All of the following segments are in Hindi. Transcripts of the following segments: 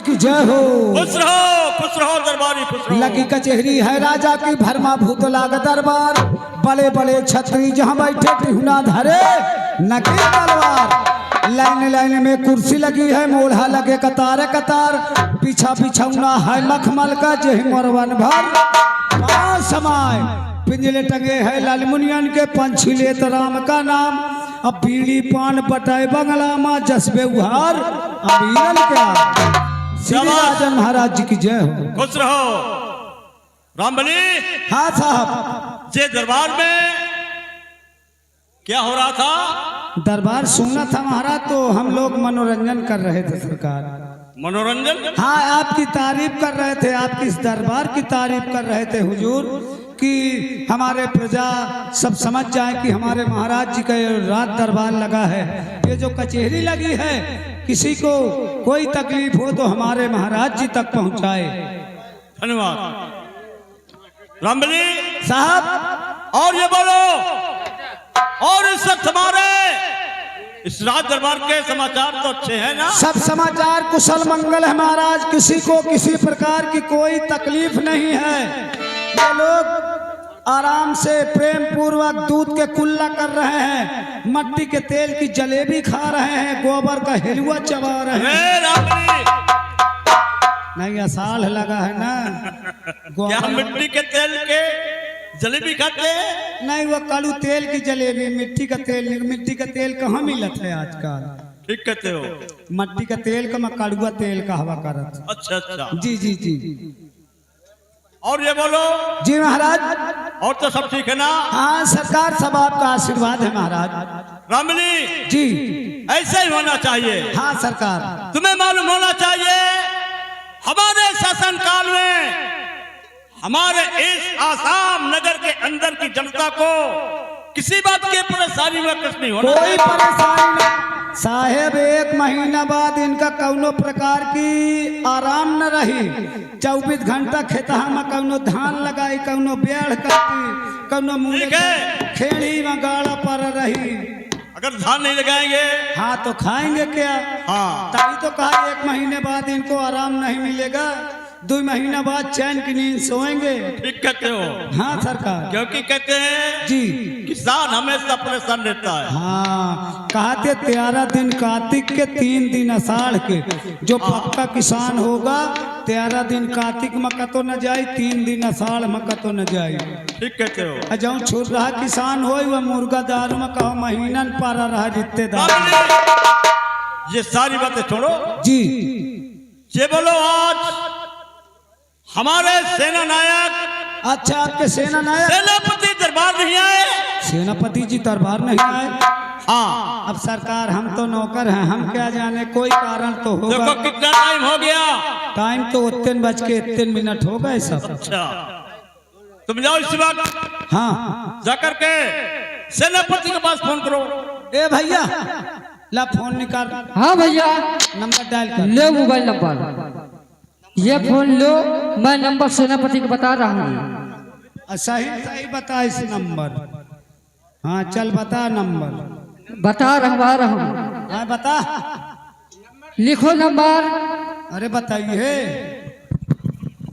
की जय हो। खुश रहो दरबारी, खुश रहो। लगी कचहरी है राजा की, भरमा भूत लाग दरबार। बड़े बड़े छतरी जहाँ बैठे टिहुना धरे नकी तलवार। लाइन लाइन में कुर्सी लगी है, मोढ़ा लगे कतार कतार। पीछा पिछौना है मखमल का, जेह मोरवन भर समाय। पिंजले टंगे है लालमुनियन के, पंछी लेत राम का नाम। अब बीड़ी पान बटाए बंगला माँ जसबे उहार अमीरल क्या। श्री राजन महाराज जी की जय हो। खुश रहो रामबली। हाँ साहब, जे दरबार में क्या हो रहा था? दरबार सुनना था महाराज, तो हम लोग मनोरंजन कर रहे थे सरकार। मनोरंजन? हाँ, आपकी तारीफ कर रहे थे, आपकी इस दरबार की तारीफ कर रहे थे हुजूर, कि हमारे प्रजा सब समझ जाए कि हमारे महाराज जी का रात दरबार लगा है। ये जो कचहरी लगी है, किसी को कोई तकलीफ हो तो हमारे महाराज जी तक पहुंचाए। धन्यवाद रामबली साहब। और ये बोलो, और इस वक्त हमारे इस राज दरबार के समाचार तो अच्छे हैं ना? सब समाचार कुशल मंगल है महाराज, किसी को किसी प्रकार की कोई तकलीफ नहीं है। ये लोग आराम से प्रेम पूर्वक दूध के कुल्ला कर रहे हैं, मट्टी के तेल की जलेबी खा रहे हैं, गोबर का हिलवा चबा रहे हैं। नहीं, असाल लगा है ना। क्या मिट्टी के तेल के जलेबी खाते हैं? नहीं, वो कालू तेल की जलेबी, मिट्टी का तेल नहीं। मिट्टी का तेल कहाँ मिलत है आजकल? ठीक कहते हो। मट्टी का तेल का, मैं कड़ुआ तेल का हवा करत। अच्छा अच्छा। जी जी जी। और ये बोलो जी महाराज। और तो सब ठीक है ना? हाँ सरकार, सब आपका आशीर्वाद है महाराज। रामबली जी ऐसे ही होना चाहिए। हाँ सरकार। तुम्हें मालूम होना चाहिए, हमारे शासन काल में हमारे इस आसाम नगर के अंदर की जनता को किसी बात की परेशानी में कुछ नहीं होना। कोई परेशानी नहीं साहेब। 1 महीना बाद इनका कौनो प्रकार की आराम न रही। 24 घंटा खेतहा में कौनो धान लगाई, कौनो बेड़ कटी, कौनो मूंग खेड़ी में गाड़ा पर रही। अगर धान नहीं लगाएंगे हाँ तो खाएंगे क्या? हाँ, तभी तो कहा 1 महीने बाद इनको आराम नहीं मिलेगा, 2 महीना बाद चैन की नींद सोएंगे। ठीक कहते हो। हाँ सरकार। क्योंकि कहते हैं जी, किसान हमेशा परेशान रहता है। हाँ, कहते 13 दिन कार्तिक के, 3 दिन आषाढ़ के। जो पक्का किसान होगा 13 दिन कार्तिक मक्का तो न जाए, 3 दिन आषाढ़ मक्का तो न जाए। ठीक कहते हो। जो छूट रहा किसान हो, वह मुर्गा दारू में कहो महीनन पारा रहा रिश्तेदार। ये सारी बातें छोड़ो जी। ये बोलो, आज हमारे सेना नायक, अच्छा, आपके सेना नायक सेनापति दरबार नहीं आए? सेनापति जी दरबार नहीं आए? हाँ। अब सरकार, हम तो नौकर हैं, हम क्या जाने, कोई कारण तो होगा। देखो कितना टाइम हो गया। टाइम तो 3:03 हो गए सब। अच्छा, तुम जाओ इसी वक्त, हाँ, जाकर के सेनापति के पास फोन करो। ए भैया, ला फोन निकाल। हाँ भैया, नंबर डायल कर। लो मोबाइल नंबर, ये फोन लो, मैं नंबर सेनापति को बता रहा हूँ। सही सही बता इस नंबर। हाँ चल बता नंबर। बता रहा हूँ। हाँ बता। लिखो नंबर। अरे बताइए,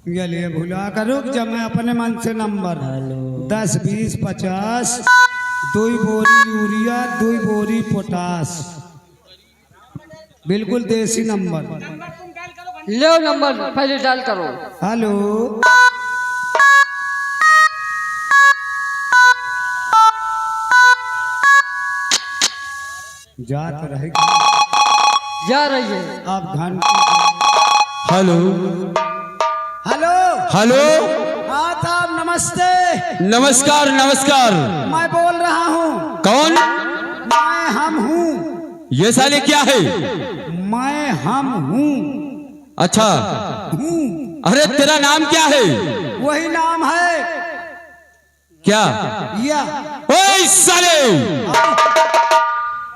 ये लिए भूला करो जब मैं अपने मन से नंबर 10 20 50, 2 बोरी यूरिया, 2 बोरी पोटास, बिल्कुल देसी नंबर। लो नंबर पहले डायल करो। हेलो, जा तो रहेगी, जा रही है। आप घंटी। Hello hello hello. हाँ साहब नमस्ते। नमस्कार नमस्कार। मैं बोल रहा हूँ। कौन? मैं हम हूँ। ये साले क्या है? मैं हम हूँ। अच्छा, हूँ। अरे तेरा नाम क्या है? वही नाम है क्या? या। ओए साले,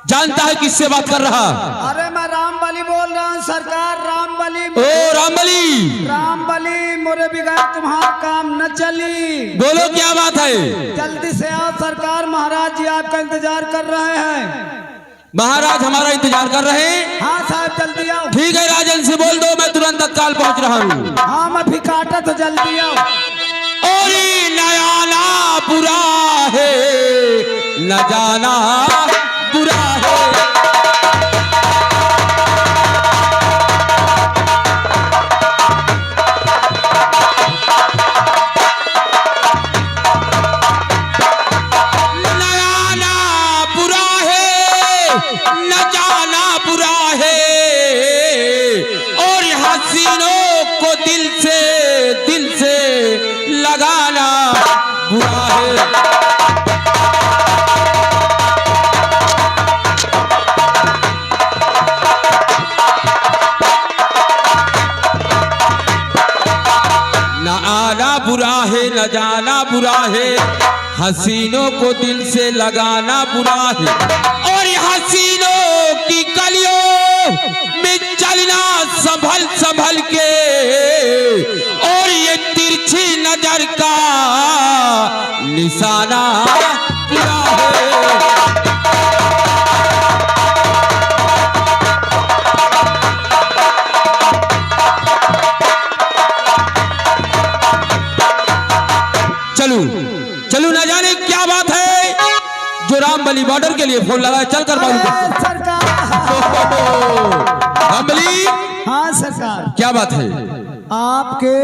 जानता है किससे बात कर रहा? अरे मैं रामबली बोल रहा हूँ सरकार, रामबली। ओ रामबली, रामबली, मोरे बिगैर तुम्हारा काम न चली। बोलो क्या बात है? जल्दी से आओ सरकार, महाराज जी आपका इंतजार कर रहे हैं। महाराज हमारा इंतजार कर रहे हैं? हाँ साहब जल्दी आओ। ठीक है राजन से बोल दो मैं तुरंत तत्काल पहुंच रहा हूँ। हाँ मैं भी काटा तो जल्दी आओ। और नया ना बुरा है न जाना बुरा है। लगाना बुरा है। न आना बुरा है न जाना बुरा है, हसीनों को दिल से लगाना बुरा है। और हसीनों की गलियों में चलना संभल संभल के, और ये तिरछी नजर का निशाना बुरा है। चलू चलू न जाने क्या बात है जो रामबली बॉर्डर के लिए फोन लगाए। चल कर बाबू रामबली। हाँ सरकार। क्या बात है? आपके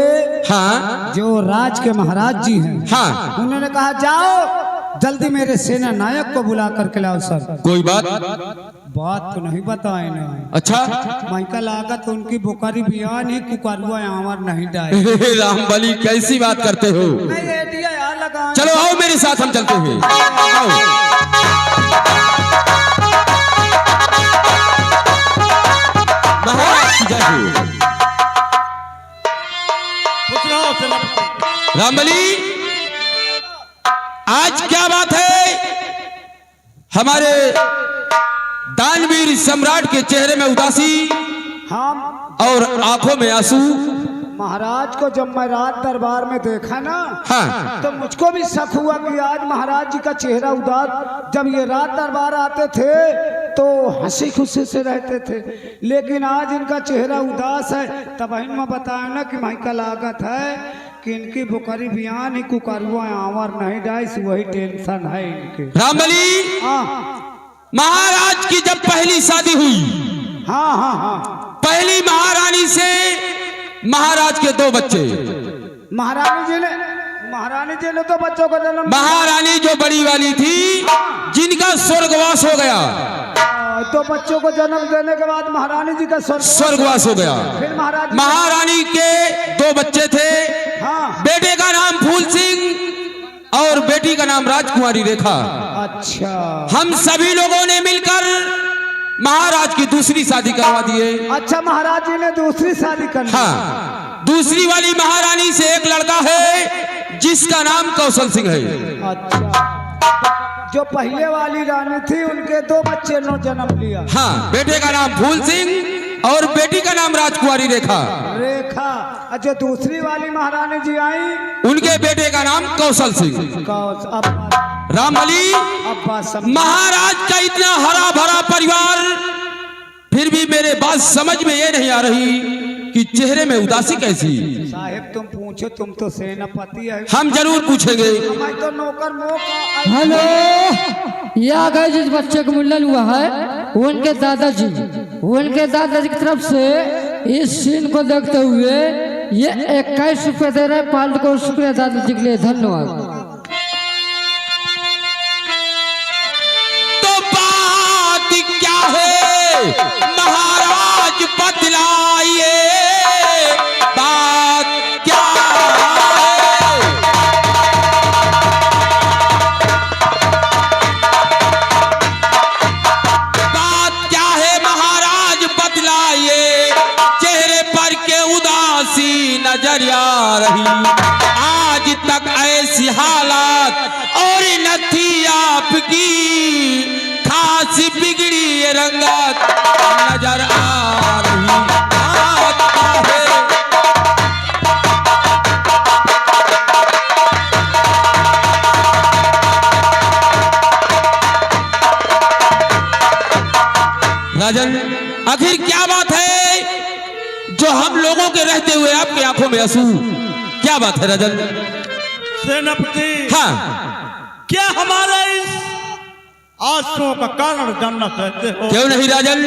हाँ जो राज के महाराज जी हैं, हाँ उन्होंने कहा जाओ जल्दी मेरे सेना नायक को बुला करके लाओ। सर कोई बात तो नहीं बताए ना। अच्छा माइका लागत उनकी बोकारी बियान ही कुकारुआ आवर नहीं डाले। रामबली कैसी बात करते हो? नहीं आइडिया यार लगा। चलो आओ मेरे साथ हम चलते हैं। आओ। महाराज की जय हो। खुश रहो सेनापति। रामबली आज क्या बात है? हमारे दानवीर सम्राट के चेहरे में उदासी हम और आंखों में आंसू। महाराज को जब मैं रात दरबार में देखा ना, हाँ तो मुझको भी शक हुआ कि आज महाराज जी का चेहरा उदास। जब ये रात दरबार आते थे तो हंसी खुशी से रहते थे, लेकिन आज इनका चेहरा उदास है। तब मैं बताया ना कि माइका लागत है कि इनकी बुकारी बियान ही कुकारुआ आवर नहीं डाइस, वही टेंशन है इनके। रामबली हाँ महाराज की जब पहली शादी हुई, हाँ हाँ हाँ, पहली महारानी से महाराज के 2 बच्चे। महारानी जी ने तो बच्चों का जन्म। महारानी जो बड़ी वाली थी जिनका स्वर्गवास हो गया, तो बच्चों को जन्म देने के बाद महारानी जी का स्वर्गवास हो गया। फिर महारानी के 2 बच्चे थे। हाँ। बेटे का नाम फूल सिंह और बेटी का नाम राजकुमारी रेखा। अच्छा। हम सभी लोगों ने मिलकर महाराज की दूसरी शादी करवा दिए। अच्छा महाराज जी ने दूसरी शादी कर ली। हाँ दूसरी वाली महारानी से एक लड़का है जिसका नाम कौशल सिंह है। अच्छा। जो पहले वाली रानी थी उनके 2 बच्चे ने जन्म लिया। हाँ बेटे का नाम फूल सिंह और बेटी का नाम राजकुमारी रेखा। जो दूसरी वाली महारानी जी आई उनके बेटे का नाम कौशल सिंह। रामबली महाराज का इतना हरा भरा परिवार, फिर भी मेरे बात समझ में ये नहीं आ रही कि चेहरे में उदासी कैसी। साहेब तुम पूछो, तुम तो सेनापति है। हम जरूर पूछेंगे। मैं तो नौकर मोका। हेलो, ये आ गए जिस बच्चे का मुंडन हुआ है उनके दादाजी की तरफ से इस सीन को देखते हुए ये 21 रुपए दे रहे। पाल्ट को शुक्रिया दादाजी के लिए, धन्यवाद। तो बात क्या है महाराज बतलाइए, बात क्या है? बात क्या है महाराज बतलाइए, चेहरे पर के उदासी नजर आ रही। आज तक ऐसी हालात और न थी आपकी, खासी बिगड़ी रंगत नजर आ रही। बात क्या है? राजन आखिर क्या बात है के रहते हुए आपकी आंखों में आंसू, क्या बात है राजन? सेनापति, हाँ, क्या हमारे इस आंसुओं का कारण जानना चाहते हो? क्यों नहीं राजन,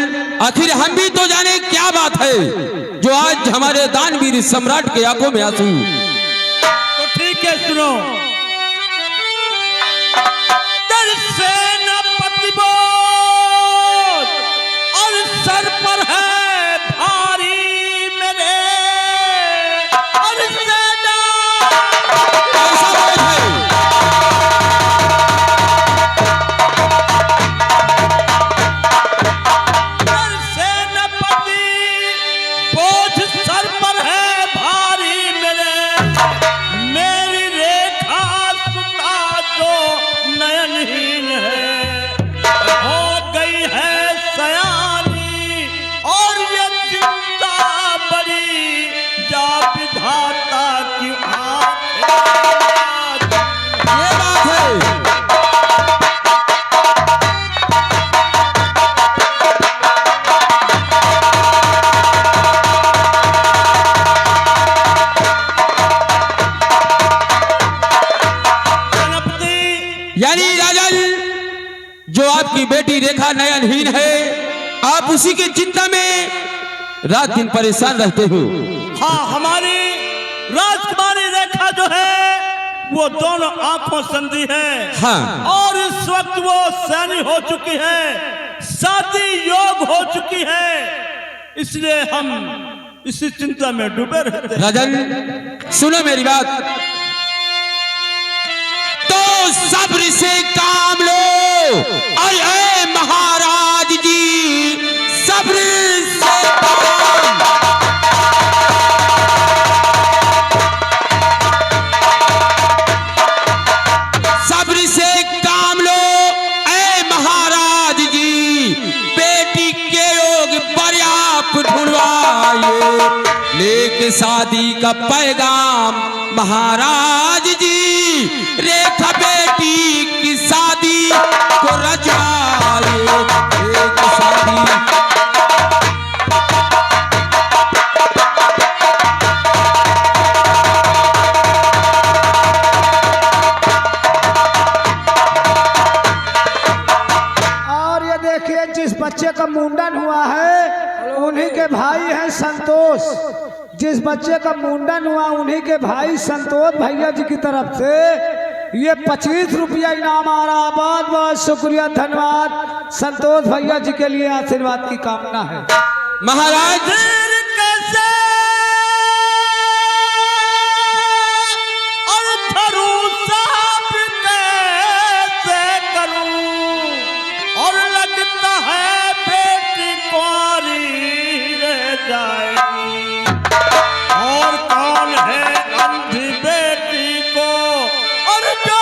आखिर हम भी तो जाने क्या बात है जो आज हमारे दानवीर सम्राट के आंखों में आंसू। तो ठीक है, सुनो। सेनापति बोल और सर पर है भारी मेरे, और सेना ऐसा बोझ है। सेनापति बोझ सर पर है भारी मेरे, मेरी रेखा सुता जो नयनहीन है, हो गई है सयानी, और ये चिंता बड़ी जा विधाता की आंखें। ये बात है। यानी राजन, जो आपकी बेटी रेखा नयनहीन है, आप उसी की चिंता में रात दिन परेशान रहते हो। हाँ, हमारी राजकुमारी रेखा जो है वो दोनों आंखों संधि है। हाँ। और इस वक्त वो सैनी हो चुकी है, शादी योग हो चुकी है, इसलिए हम इसी चिंता में डूबे रहते हैं। राजन सुनो मेरी बात, तो सब्र से काम लो, और ऐ महाराज जी सब्र से काम। सब्र से काम लो ऐ महाराज जी, बेटी के योग पर्याप्त ढूंढवाइए, लेके शादी का पैगाम महाराज जी, रेखा बेटी की शादी को रचवाइए, एक शादी। और ये देखिए, जिस बच्चे का मुंडन हुआ है उन्हीं के भाई हैं संतोष। जिस बच्चे का मुंडन हुआ उन्हीं के भाई संतोष भैया जी की तरफ से ये 25 रुपया इनाम आ रहा। बहुत बहुत शुक्रिया, धन्यवाद। संतोष भैया जी के लिए आशीर्वाद की कामना है। महाराज फिर कैसे और थरू साहब कैसे करूं, और लगता है बेटी कुंवारी रह जाएगी, और कौन है अंधी बेटी को और जो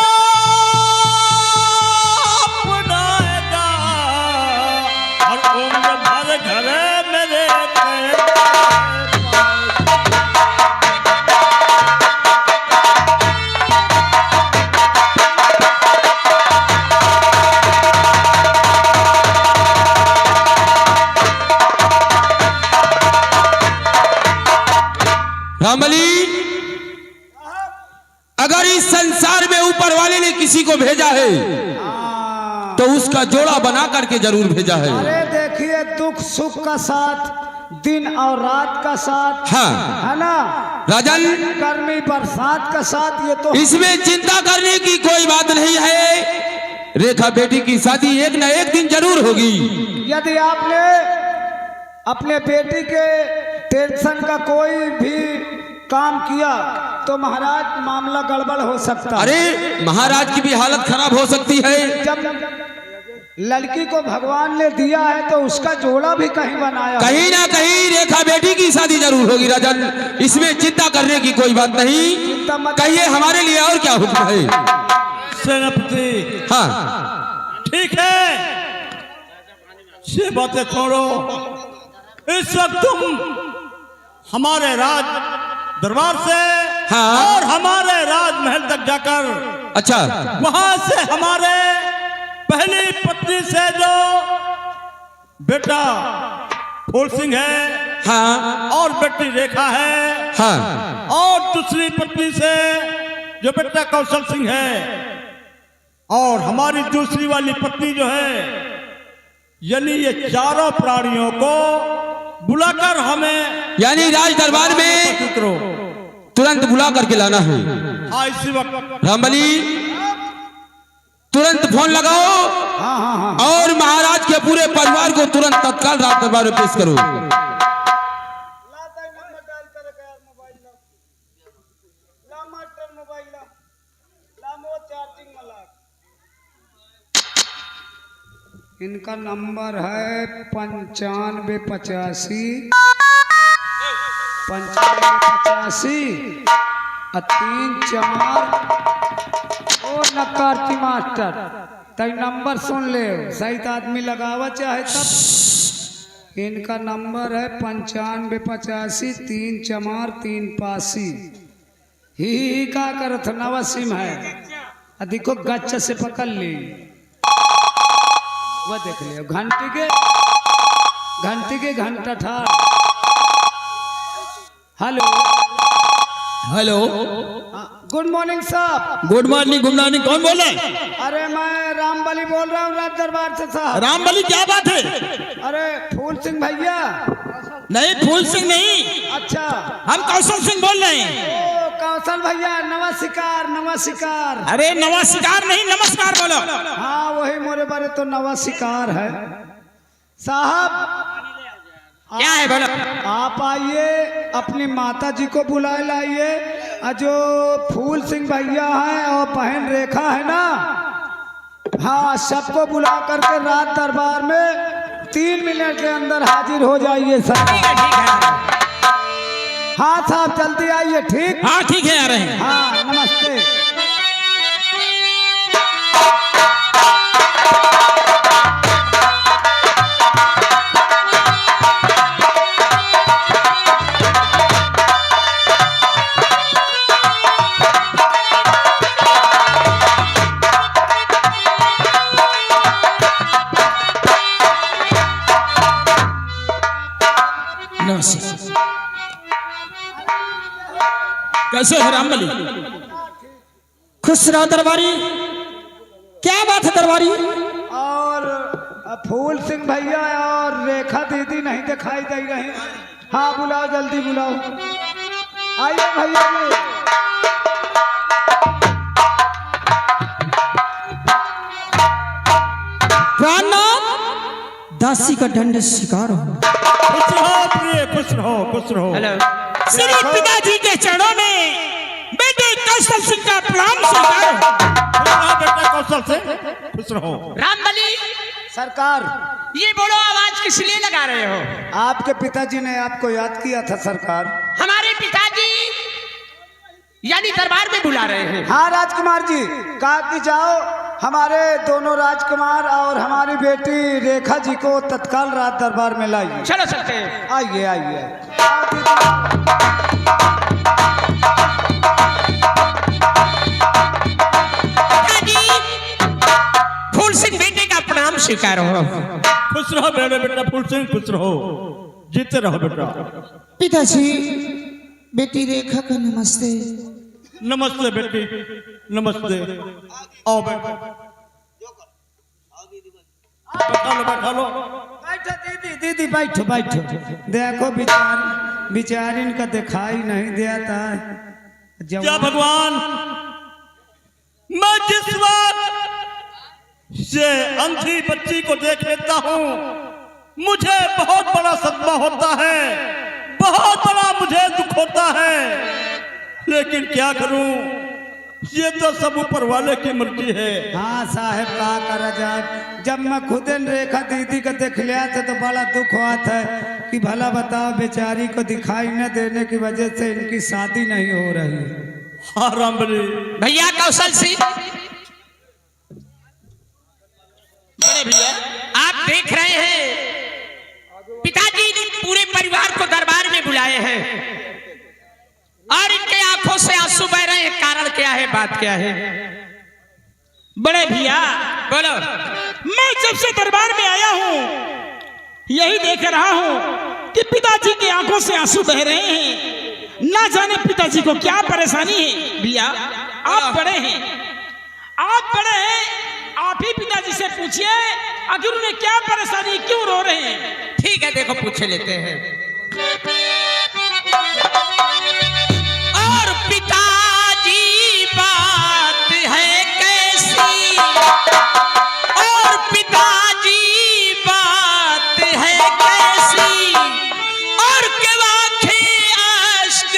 अपनाएगा, और उम्र भर घर मेरे रामबली, अगर इस संसार में ऊपर वाले ने किसी को भेजा है तो उसका जोड़ा बना करके जरूर भेजा है। अरे देखिए, दुख सुख का साथ, दिन और रात का साथ, हाँ। है ना राजन, गर्मी बरसात का साथ, ये तो इसमें चिंता करने की कोई बात नहीं है। रेखा बेटी की शादी एक न एक दिन जरूर होगी। यदि आपने अपने बेटी के टेंशन का कोई भी काम किया तो महाराज मामला गड़बड़ हो सकता है। अरे महाराज की भी हालत खराब हो सकती है। जब लड़की को भगवान ने दिया है तो उसका जोड़ा भी कहीं बनाया, कहीं ना कहीं रेखा बेटी की शादी जरूर होगी राजन, इसमें चिंता करने की कोई बात नहीं। कहिए हमारे लिए और क्या हुक्म है? सेनापति, हाँ ठीक है, ये बातें छोड़ो। इस वक्त तुम हमारे राज दरबार से हाँ। और हमारे राजमहल तक जाकर, अच्छा, वहां से हमारे पहली पत्नी से जो बेटा फूल सिंह है हाँ और बेटी रेखा है, हाँ और दूसरी पत्नी से जो बेटा कौशल सिंह है, और हमारी दूसरी वाली पत्नी जो है, यानी ये चारों प्राणियों को बुलाकर हमें यानी राज दरबार में करो। तुरंत बुला करके लाना है। हाँ इसी वक्त रामबली तुरंत फोन लगाओ हाँ हाँ हाँ और महाराज के पूरे परिवार को तुरंत तत्काल राज दरबार में पेश करो। इनका नंबर है 9585 3 4 ओ नकारती मास्टर तई नंबर सुन ले, सही आदमी लगावा चाहे तब। इनका नंबर है 9585 3 4 3 85। ही का करत नवा सिम है, देखो गच्छ से पकड़ ली, वो देख लियो घंटी के घंटा ठार। हेलो हेलो, गुड मॉर्निंग साहब। Good morning. गुड मॉर्निंग, कौन बोल रहे हैं? अरे मैं रामबली बोल रहा हूँ राज दरबार से साहब। रामबली, क्या बात है? अरे फूल सिंह भैया। नहीं, फूल सिंह नहीं, अच्छा, हम कौशल सिंह बोल रहे हैं। ओ कौशल भैया, नमस्कार नमस्कार। अरे नमस्कार नहीं, नमस्कार बोलो। हाँ वही मोरे बारे तो नमस्कार है साहब। क्या है बोलो? आप आइए, अपनी माता जी को बुलाए लाइए, और जो फूल सिंह भैया हैं और बहन रेखा है ना, हाँ सबको बुला करके रात दरबार में 3 मिनट के अंदर हाजिर हो जाइए साहब। हाँ साहब जल्दी आइए। ठीक, हाँ ठीक है, आ रहे हैं। हाँ नमस्ते। कैसे है रामबली? खुश रहो दरबारी। क्या बात है दरबारी? और फूल सिंह भैया और रेखा दीदी नहीं दिखाई दे रही। हाँ बुलाओ, जल्दी बुलाओ। आइए भैया जी। प्रणाम। दासी का दंड शिकार हो। खुश रहो प्रिय, खुश रहो, खुश रहो। श्री पिताजी के चरणों में बेटे कौशल सिंह का प्रणाम स्वीकार हो। खुश रहो बेटा कौशल सिंह, खुश रहो। रामबली, सरकार, ये बोलो आवाज किस लिए लगा रहे हो? आपके पिताजी ने आपको याद किया था सरकार। हमारे पिताजी यानी दरबार में बुला रहे हैं। हाँ राजकुमार जी, कहा कि जाओ हमारे दोनों राजकुमार और हमारी बेटी रेखा जी को तत्काल रात दरबार में लाइए। चलो चलते हैं। आइए आइए। फूल सिंह बेटे का प्रणाम स्वीकार हो। खुश रहो बेटे, बेटा फूल सिंह, खुश रहो, जीते रहो बेटा। पिताजी, बेटी रेखा का नमस्ते। नमस्ते बेटी, नमस्ते। आओ बेटा, बैठा लो, बैठा लो। बैठो दीदी, दीदी बैठो बैठो। देखो विचार इनका दिखाई नहीं देता है। क्या भगवान, मैं जिस वक्त से अंधी बच्ची को देख लेता हूँ मुझे बहुत बड़ा सदमा होता है, बहुत बड़ा मुझे दुख होता है, लेकिन क्या करूं, ये तो सब ऊपर वाले की मर्जी है। हाँ साहब, का करा जाए। जब मैं खुद रेखा दीदी को देख लिया था तो बड़ा दुख हुआ था कि भला बताओ बेचारी को दिखाई न देने की वजह से इनकी शादी नहीं हो रही। हाँ रामबली। भैया कौशल सिंह, बड़े भैया आप देख रहे हैं पिताजी ने पूरे परिवार को दरबार में बुलाए हैं और इनके आंखों से आंसू बह रहे हैं। कारण क्या है, बात क्या है? बड़े भैया बोलो। मैं जब से दरबार में आया हूँ यही देख रहा हूँ कि पिताजी की आंखों से आंसू बह रहे हैं। ना जाने पिताजी को क्या परेशानी है। भैया आप बड़े हैं, आप बड़े हैं, आप ही पिताजी से पूछिए आखिर उन्हें क्या परेशानी, क्यों रो रहे हैं। ठीक है, देखो पूछ लेते हैं। और पिताजी बात है कैसी, और पिताजी बात है कैसी, और के आंखें अश्क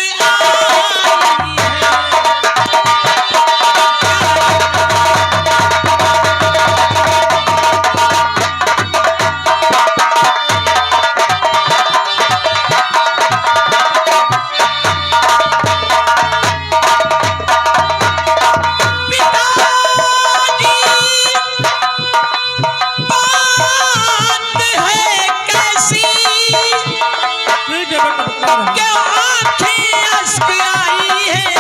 आई है।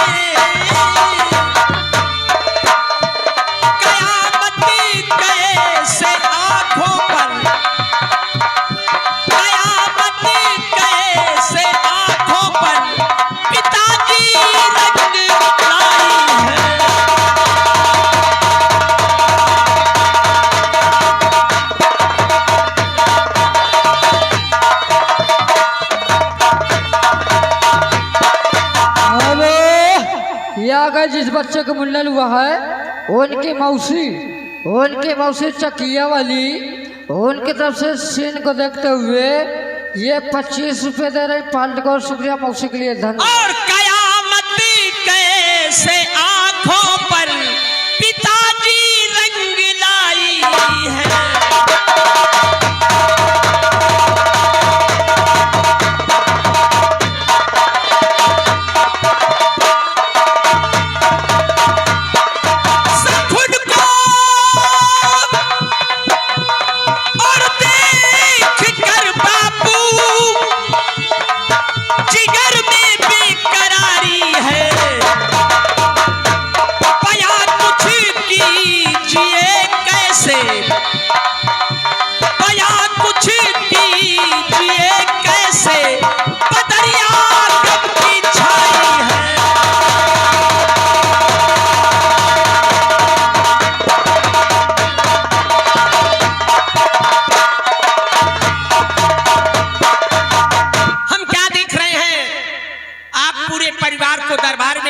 जिस बच्चे का मुंडन हुआ है उनकी मौसी चकिया वाली उनकी तरफ से सीन को देखते हुए ये 25 रुपए दे रही पाल्ट को। शुक्रिया मौसी के लिए धन्यवाद। और कयामत कैसे आंखों पर पिताजी रंग लाई है।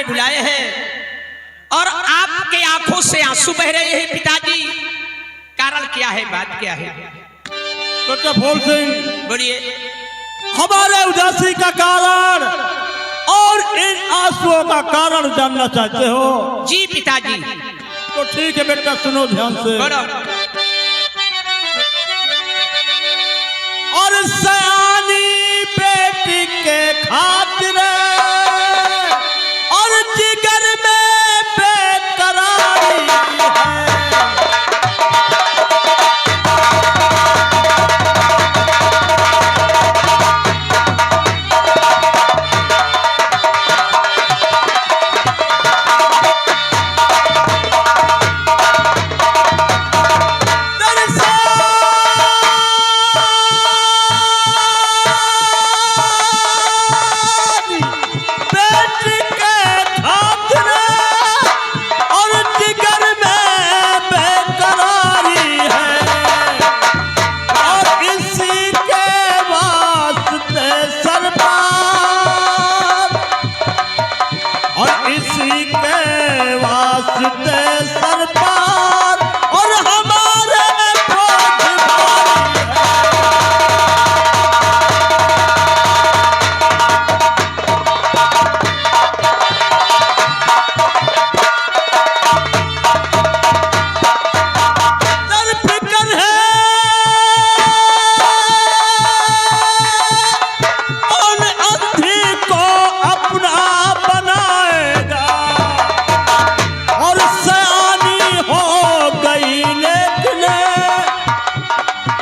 बुलाए हैं और आपके आंखों से आंसू बह रहे हैं पिताजी, कारण क्या है, बात क्या है? डॉक्टर फूल सिंह बोलिए। हमारे उदासी का कारण और इन आंसुओं का कारण जानना चाहते हो? जी पिताजी। तो ठीक है बेटा, सुनो ध्यान से। बोलो। और सयानी बेटी के खातिर और जिगर में बेकरारी है।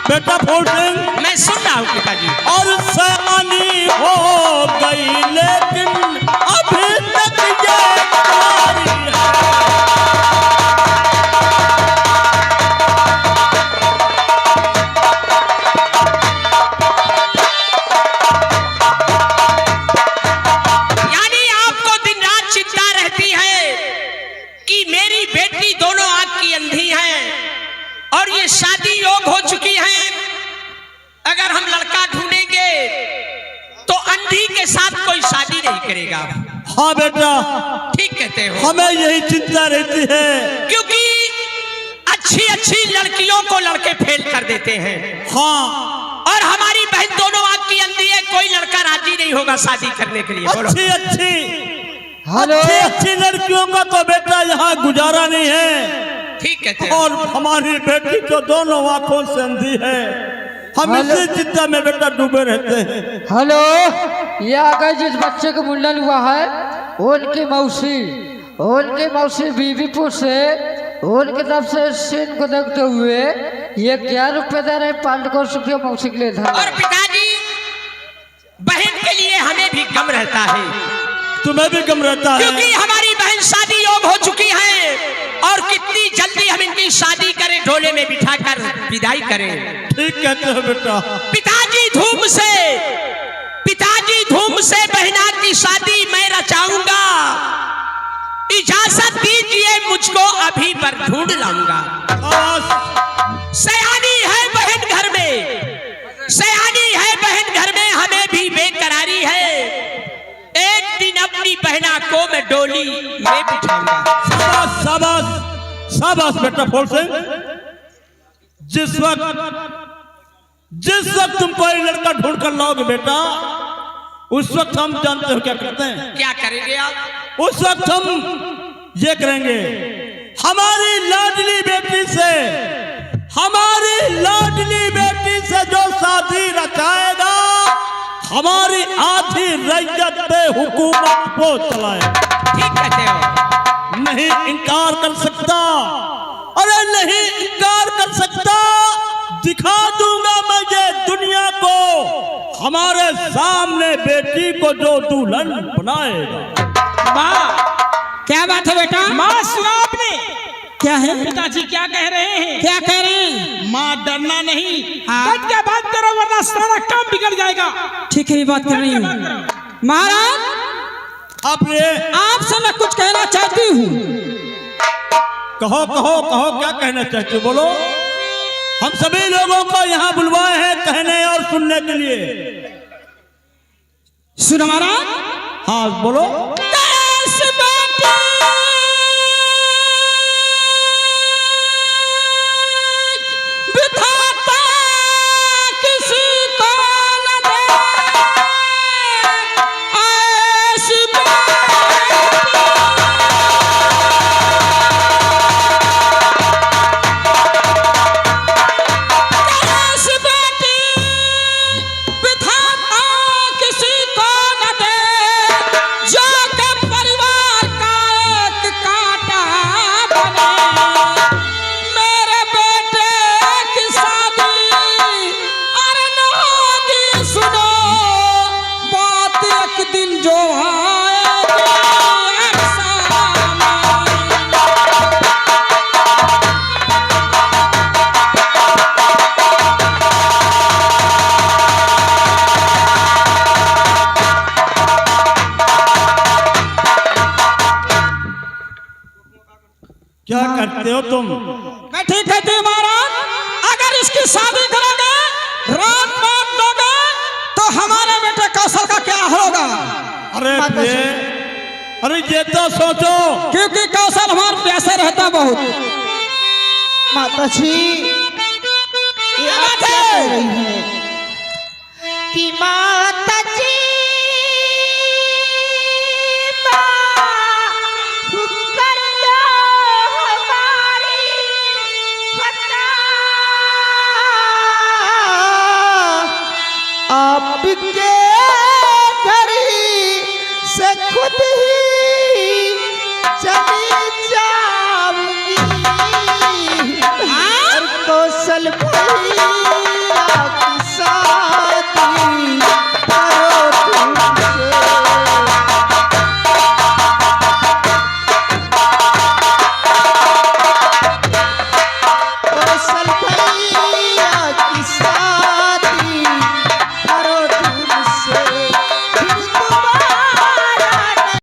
बेटा फूल सिंह, मैं सुन रहा हूँ पिताजी। और सयानी हो गई लेकिन अभी तक ये कुंवारी है। और ये शादी योग हो चुकी हैं। अगर हम लड़का ढूंढेंगे तो अंधी के साथ कोई शादी नहीं करेगा। हाँ बेटा, ठीक कहते हो। हमें यही चिंता रहती है, क्योंकि अच्छी अच्छी लड़कियों को लड़के फेल कर देते हैं। हाँ, और हमारी बहन दोनों आंख की अंधी है, कोई लड़का राजी नहीं होगा शादी करने के लिए। बोलो। अच्छी अच्छी हेलो अच्छी अच्छी लड़कियों का तो बेटा यहाँ गुजारा नहीं है। ठीक कहते हो। और हमारी बेटी तो दोनों आंखों से अंधी है, हम इसी चिंता में बेटा डूबे रहते हैं। हेलो, ये आगे जिस बच्चे का मुंडन हुआ है उनकी मौसी बीबीपुर से उनकी तरफ से सीन को देखते हुए ये क्या रुपए दे रहे 500 रुपया मौसी के लिए था। और पिताजी, बहन के लिए हमें भी गम रहता है, तुम्हें भी गम रहता है, क्योंकि हमारी बहन शादी योग हो चुकी है और कितनी जल्दी हम इनकी शादी करें, ढोले में बिठाकर विदाई करें। ठीक कहते हो बेटा। पिताजी धूम से बहना की शादी मैं रचाऊंगा, इजाजत दीजिए मुझको अभी पर ढूंढ लाऊंगा। सयानी है बहन घर में, हमें भी बेकरारी है, एक दिन अपनी बहना को मैं डोली में बिठाऊंगा। शाबाश शाबाश शाबाश बेटा फूल सिंह। जिस वक्त तुम कोई लड़का ढूंढ कर लाओगे बेटा, उस वक्त हम जानते हो क्या करते हैं। क्या करेंगे आप? उस वक्त हम ये करेंगे, हमारी लाडली बेटी से जो शादी रचाएगा, हमारी आधी रैयत पे हुकूमत को चलाएगा। ठीक कहते हो। नहीं इनकार कर सकता, अरे नहीं इनकार कर सकता। दिखा दूंगा मैं ये दुनिया को, हमारे सामने बेटी को जो दुल्हन बनाएगा। माँ, क्या बात है बेटा? माँ सुना आपने? क्या है? पिताजी क्या कह रहे हैं? क्या कह रहे हैं? माँ डरना नहीं, हाँ। डट के बात करो वरना सारा काम बिगड़ जाएगा। ठीक है, बात कर रही हूँ। महाराज, आपसे मैं कुछ कहना चाहती हूँ। कहो कहो कहो, क्या कहना चाहते हो बोलो। हम सभी लोगों को यहाँ बुलवाए हैं कहने और सुनने के लिए। सुनो महाराज। हाँ बोलो। क्या करते हो तुम? मैं ठीक कहती हूँ महाराज, अगर इसकी शादी करोगे, रात बात दोगे, तो हमारे बेटे कौशल का क्या होगा? अरे ये तो सोचो, क्योंकि कौशल हमारे प्यासे रहता बहुत। माता जी ये आप क्या कह रही हैं कि माता जी माफ कर दो हमारी खता, आपके घर ही से खुद ही चली जा